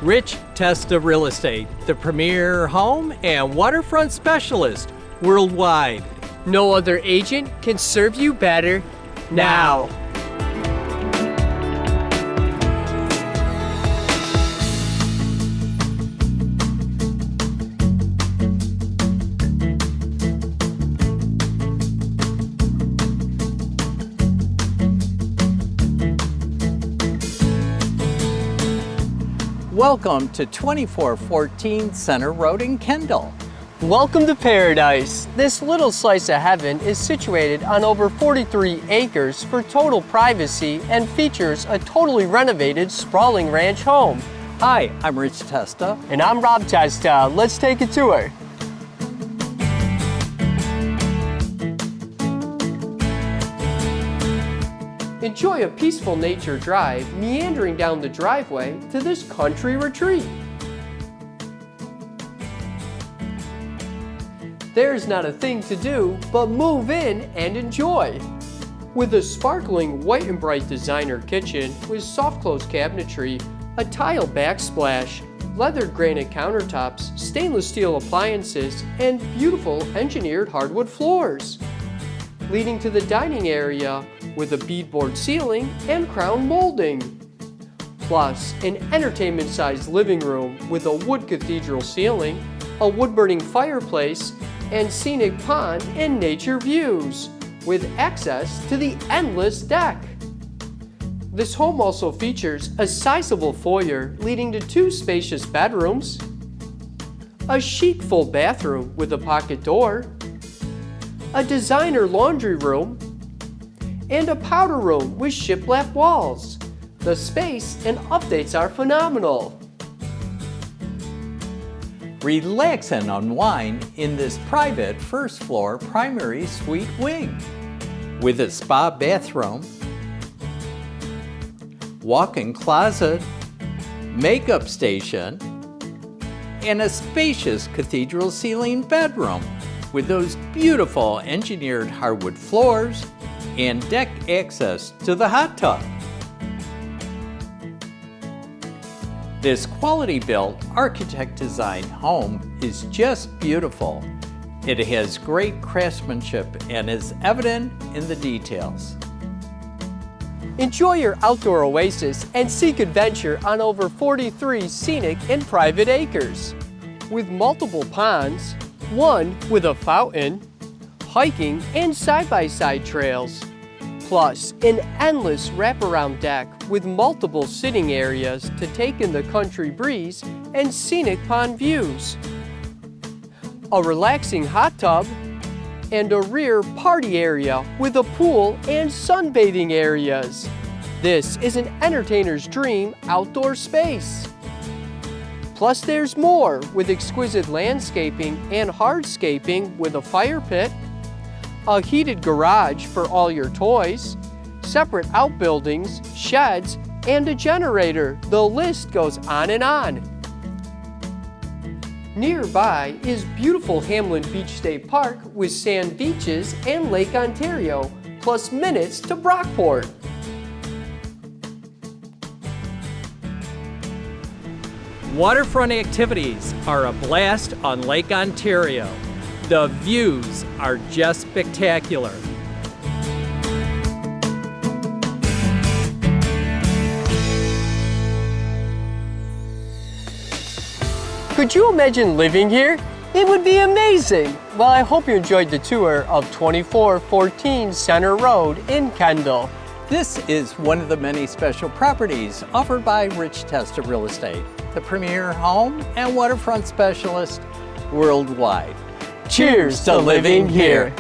Rich Testa Real Estate, the premier home and waterfront specialist worldwide. No other agent can serve you better now. Welcome to 2414 Center Road in Kendall. Welcome to paradise. This little slice of heaven is situated on over 43 acres for total privacy and features a totally renovated sprawling ranch home. Hi, I'm Rich Testa. And I'm Rob Testa. Let's take a tour. Enjoy a peaceful nature drive meandering down the driveway to this country retreat. There's not a thing to do but move in and enjoy. With a sparkling white and bright designer kitchen with soft close cabinetry, a tile backsplash, leathered granite countertops, stainless steel appliances, and beautiful engineered hardwood floors. Leading to the dining area with a beadboard ceiling and crown molding. Plus, an entertainment-sized living room with a wood cathedral ceiling, a wood-burning fireplace, and scenic pond and nature views, with access to the endless deck. This home also features a sizable foyer leading to 2 spacious bedrooms, a chic full bathroom with a pocket door, a designer laundry room, and a powder room with shiplap walls. The space and updates are phenomenal. Relax and unwind in this private first floor primary suite wing with a spa bathroom, walk-in closet, makeup station, and a spacious cathedral ceiling bedroom with those beautiful engineered hardwood floors and deck access to the hot tub. This quality-built, architect-designed home is just beautiful. It has great craftsmanship and is evident in the details. Enjoy your outdoor oasis and seek adventure on over 43 scenic and private acres. With multiple ponds, one with a fountain, hiking and side-by-side trails, plus an endless wraparound deck with multiple sitting areas to take in the country breeze and scenic pond views, a relaxing hot tub, and a rear party area with a pool and sunbathing areas. This is an entertainer's dream outdoor space. Plus there's more with exquisite landscaping and hardscaping with a fire pit, a heated garage for all your toys, separate outbuildings, sheds, and a generator. The list goes on and on. Nearby is beautiful Hamlin Beach State Park with sand beaches and Lake Ontario, plus minutes to Brockport. Waterfront activities are a blast on Lake Ontario. The views are just spectacular. Could you imagine living here? It would be amazing. Well, I hope you enjoyed the tour of 2414 Center Road in Kendall. This is one of the many special properties offered by Rich Testa Real Estate, the premier home and waterfront specialist worldwide. Cheers to living here.